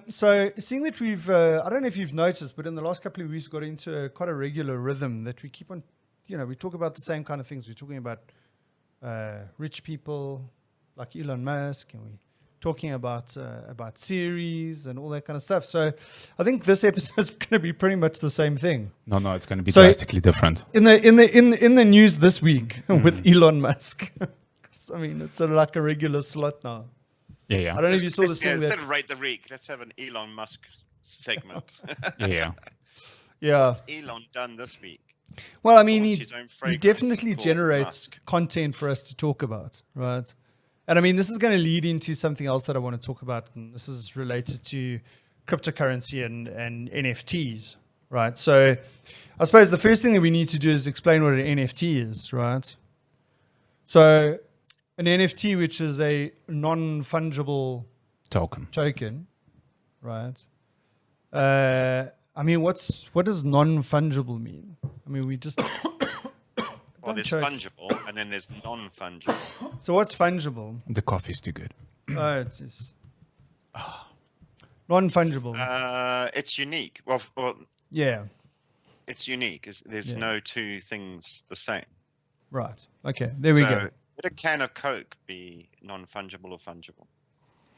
So seeing that I don't know if you've noticed, but in the last couple of weeks got into quite a regular rhythm that we keep on, we talk about the same kind of things. We're talking about rich people like Elon Musk, and we're talking about series and all that kind of stuff. So I think this episode is going to be pretty much the same thing. No, it's going to be drastically different. In the news this week with Elon Musk. I mean, it's sort of like a regular slot now. Yeah. I don't know if you saw the thing. Instead of Rate the Week, let's have an Elon Musk segment. Yeah. What's Elon done this week? Well, I mean, he definitely generates content for us to talk about, right? And I mean, this is going to lead into something else that I want to talk about, and this is related to cryptocurrency and NFTs, right? So I suppose the first thing that we need to do is explain what an NFT is, right? So an NFT, which is a non-fungible token, right? I mean, what does non-fungible mean? I mean, we just... Well, there's fungible, and then there's non-fungible. So what's fungible? The coffee's too good. Oh, it's just... non-fungible. It's unique. Well, yeah. It's unique. There's no two things the same. Right. Okay, there we go. Would a can of Coke be non-fungible or fungible?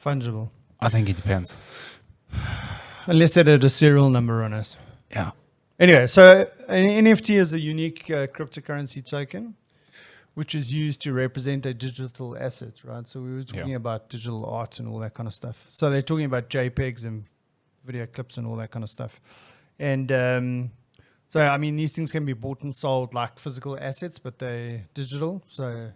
Fungible. I think it depends. Unless it had a serial number on it. Yeah. Anyway, so an NFT is a unique cryptocurrency token, which is used to represent a digital asset, right? So we were talking about digital art and all that kind of stuff. So they're talking about JPEGs and video clips and all that kind of stuff. And so, I mean, these things can be bought and sold like physical assets, but they're digital. So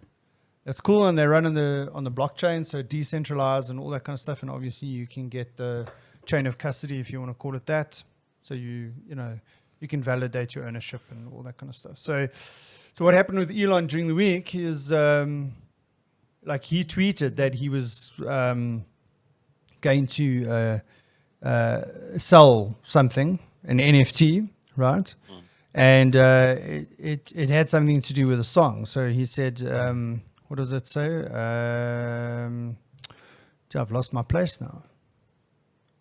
that's cool, and they run on the blockchain, so decentralized and all that kind of stuff. And obviously, you can get the chain of custody, if you want to call it that. So you can validate your ownership and all that kind of stuff. So what happened with Elon during the week is like he tweeted that he was going to sell something, an NFT, right? And it had something to do with a song. So he said, what does it say? I've lost my place now.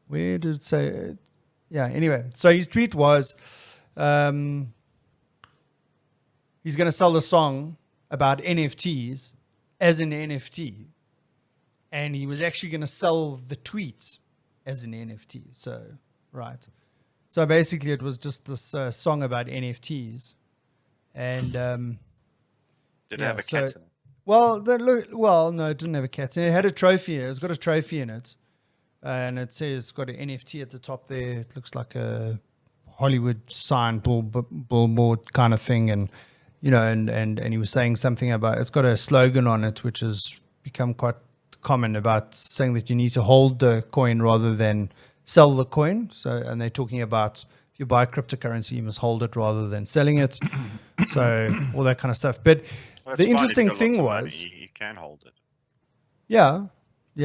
Where did it say? Yeah, anyway. So his tweet was, he's going to sell the song about NFTs as an NFT. And he was actually going to sell the tweet as an NFT. So, right. So basically it was just this song about NFTs. And... Did it have a cat in it? Well, no, it didn't have a cat in it. It had a trophy. It's got a trophy in it. And it says it's got an NFT at the top there. It looks like a Hollywood sign, billboard kind of thing. And, and he was saying something about, it's got a slogan on it, which has become quite common, about saying that you need to hold the coin rather than sell the coin. So, and they're talking about if you buy cryptocurrency, you must hold it rather than selling it. So all that kind of stuff. But the interesting thing was, you can hold it. Yeah,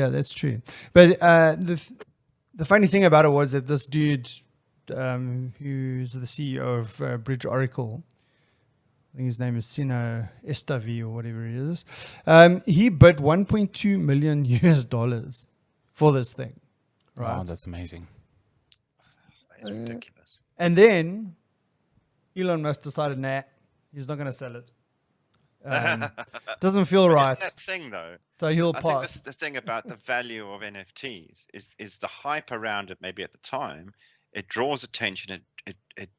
that's true. But the funny thing about it was that this dude, who's the CEO of Bridge Oracle, I think his name is Sino Estavi or whatever it is, he bid $1.2 million for this thing. Right? Wow, that's amazing. That's ridiculous. And then Elon Musk decided, nah, he's not going to sell it. Doesn't feel right. That thing though. So he'll I pass. think that's the thing about the value of NFTs is the hype around it. Maybe at the time, it draws attention. It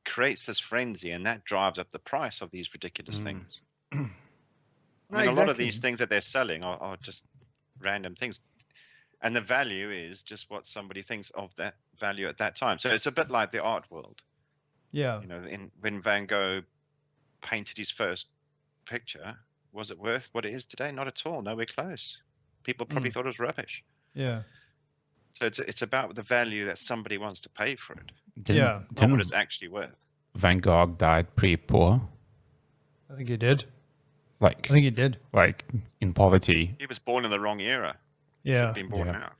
creates this frenzy, and that drives up the price of these ridiculous things. I mean, a lot of these things that they're selling are just random things, and the value is just what somebody thinks of that value at that time. So it's a bit like the art world. Yeah. When Van Gogh painted his first picture, was it worth what it is today? Not at all. Nowhere close. People probably thought it was rubbish. Yeah. So it's about the value that somebody wants to pay for it. Not what it's actually worth. Van Gogh died pretty poor. I think he did. I think he did. Like in poverty. He was born in the wrong era. Yeah. Should have been born now.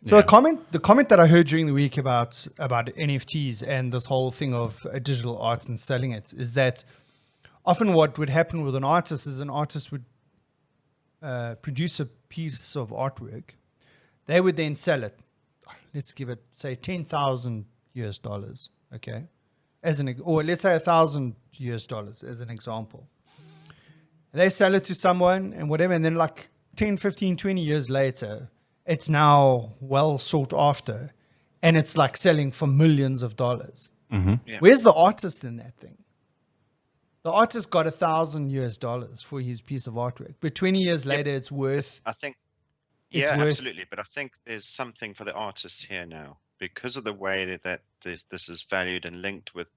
So the comment that I heard during the week about NFTs and this whole thing of digital arts and selling it is that often what would happen with an artist is an artist would produce a piece of artwork. They would then sell it. let's give it, say, $10,000, okay, or let's say $1,000 as an example. They sell it to someone and whatever, and then like 10, 15, 20 years later, it's now well sought after, and it's like selling for millions of dollars. Yeah. Where's the artist in that thing? The artist got $1,000 for his piece of artwork, but 20 years later, it's worth. I think, It's yeah, worth- absolutely. But I think there's something for the artists here now because of the way that this is valued and linked with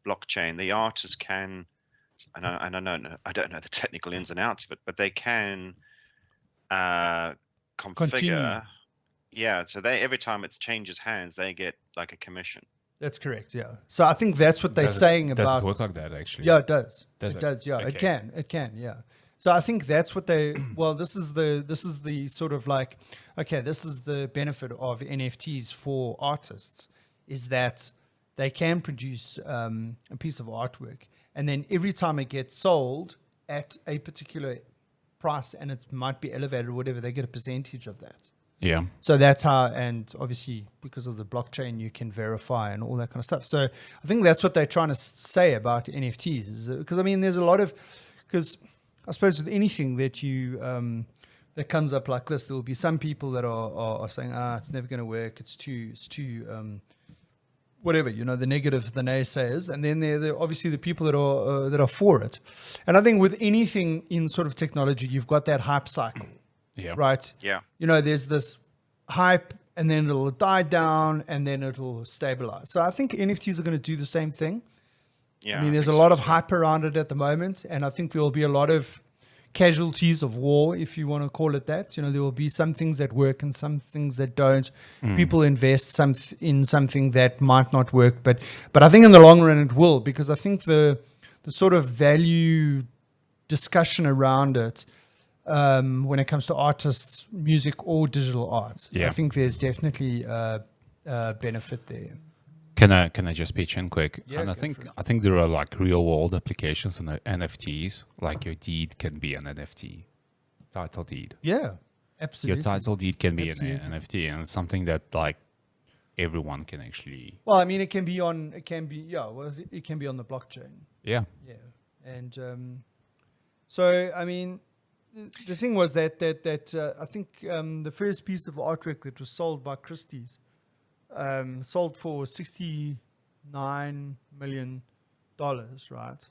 blockchain. The artists can, and I don't know the technical ins and outs of it, but they can configure. Continue. Yeah, so they every time it changes hands, they get like a commission. That's correct. Yeah. So I think that's what they're saying Does about. it work like that, actually? Yeah, it does. Does It it? does. Yeah, it Okay. can. Yeah. So I think that's what they. Well, this is the sort of like, okay, this is the benefit of NFTs for artists, is that they can produce a piece of artwork, and then every time it gets sold at a particular price, and it might be elevated or whatever, they get a percentage of that. Yeah. So that's how, and obviously because of the blockchain, you can verify and all that kind of stuff. So I think that's what they're trying to say about NFTs, is because I mean, there's a lot of, because I suppose with anything that you that comes up like this, there will be some people that are saying, it's never going to work. It's too whatever, the negative, the naysayers, and then there are obviously the people that are for it. And I think with anything in sort of technology, you've got that hype cycle. Yeah. Right. Yeah. There's this hype, and then it'll die down, and then it'll stabilize. So I think NFTs are going to do the same thing. Yeah. I mean, there's a think lot so of as well. hype around it at the moment, and I think there will be a lot of casualties of war, if you want to call it that. There will be some things that work and some things that don't. People invest in something that might not work, but I think in the long run it will, because I think the sort of value discussion around it, when it comes to artists, music, or digital art, Yeah. I think there's definitely a benefit there. Can I just pitch in quick? Yeah, and go for it. I think there are like real world applications on the NFTs. Like your deed can be an NFT, title deed. Yeah, absolutely. Your title deed can be Absolutely. an NFT, and it's something that like everyone can actually. Well, I mean, it can be on the blockchain. Yeah. Yeah, and so I mean, the thing was that I think the first piece of artwork that was sold by Christie's sold for $69 million, right?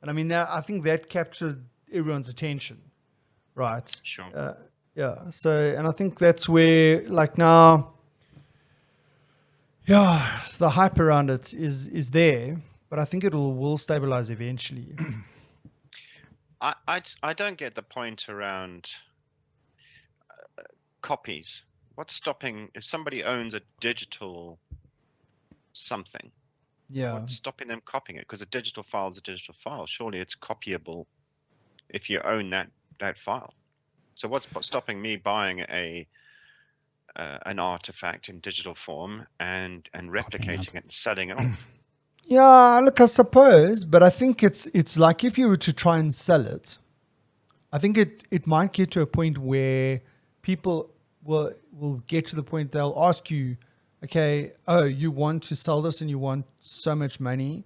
And I mean, I think that captured everyone's attention, right? Sure. Yeah. So, and I think that's where, like now, yeah, the hype around it is there, but I think it will stabilize eventually. I don't get the point around copies. What's stopping if somebody owns a digital something? Yeah. What's stopping them copying it? Because a digital file is a digital file. Surely it's copyable if you own that file. So what's stopping me buying an artifact in digital form and replicating it and selling it off? Yeah, look, I suppose, but I think it's like if you were to try and sell it, I think it might get to a point where people will get to the point they'll ask you, okay, oh, you want to sell this and you want so much money.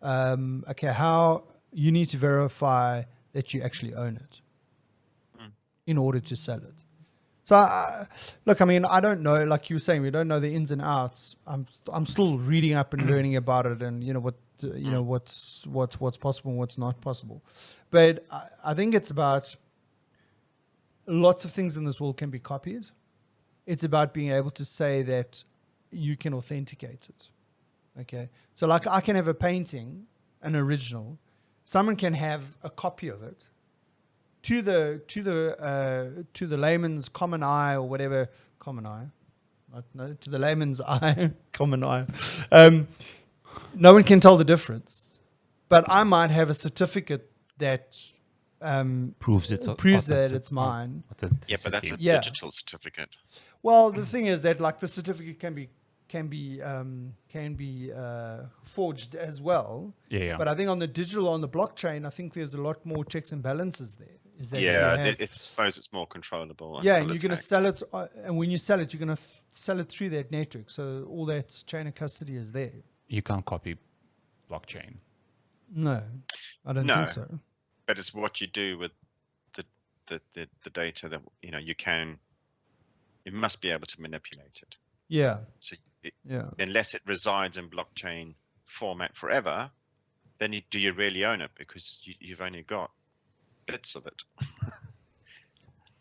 Okay, how you need to verify that you actually own it in order to sell it. So, look, I mean, I don't know. Like you were saying, we don't know the ins and outs. I'm still reading up and learning about it, and what's possible and what's not possible. But I think it's about lots of things in this world can be copied. It's about being able to say that you can authenticate it. Okay, so like I can have a painting, an original. Someone can have a copy of it. To the layman's common eye or whatever, common eye, to the layman's eye, common eye, no one can tell the difference. But I might have a certificate that Proves that it's mine. Yeah, but that's a Yeah. digital certificate. Well, the thing is that like the certificate can be forged as well. Yeah. But I think on the digital, on the blockchain, I think there's a lot more checks and balances there. Is that Yeah, you have, I suppose it's more controllable. yeah, until and you're it's going to hacked. sell it, and when you sell it, you're going to sell it through that network. So all that chain of custody is there. You can't copy blockchain. No, I don't No, think so. but it's what you do with the data that you must be able to manipulate it. Yeah, So yeah. unless it resides in blockchain format forever, then do you really own it? Because you've only got bits of it.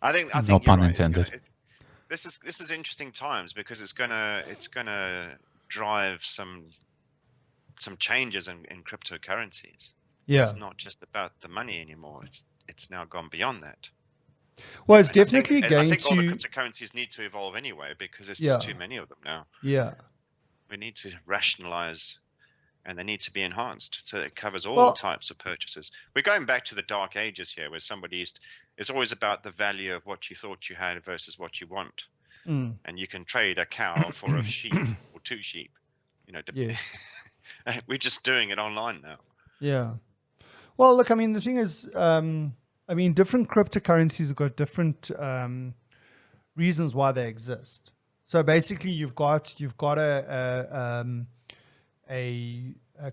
I think No you're pun right. intended. This is interesting times because it's gonna drive some changes in cryptocurrencies. Yeah. It's not just about the money anymore. It's now gone beyond that. Well, it's And definitely I going think all the to. cryptocurrencies need to evolve anyway because there's Yeah. just too many of them now. Yeah. We need to rationalize, and they need to be enhanced so it covers all Well- types of purchases. We're going back to the dark ages here, where it's always about the value of what you thought you had versus what you want, Mm, and you can trade a cow for a sheep or 2 sheep. yeah. We're just doing it online now. Yeah. Well, look, I mean, the thing is, different cryptocurrencies have got different reasons why they exist. So basically, you've got a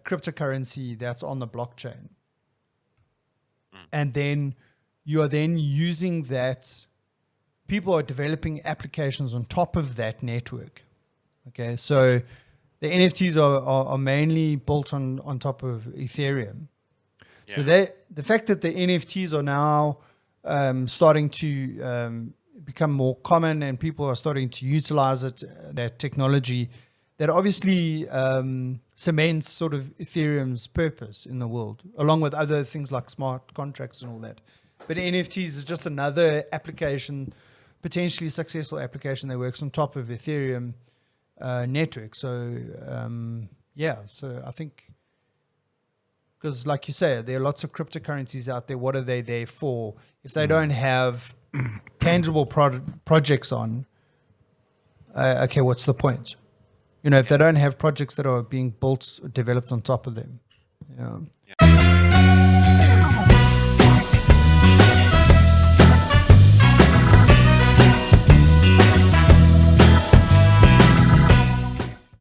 cryptocurrency that's on the blockchain, and then you are then using that. People are developing applications on top of that network. Okay, so the NFTs are mainly built on top of Ethereum. So the fact that the NFTs are now starting to become more common and people are starting to utilize it, that technology, that obviously cements sort of Ethereum's purpose in the world, along with other things like smart contracts and all that. But NFTs is just another application, potentially successful application that works on top of Ethereum network. So so I think, because like you say, there are lots of cryptocurrencies out there. What are they there for? If they don't have tangible projects on, okay, what's the point? If they don't have projects that are being built, developed on top of them. Yeah.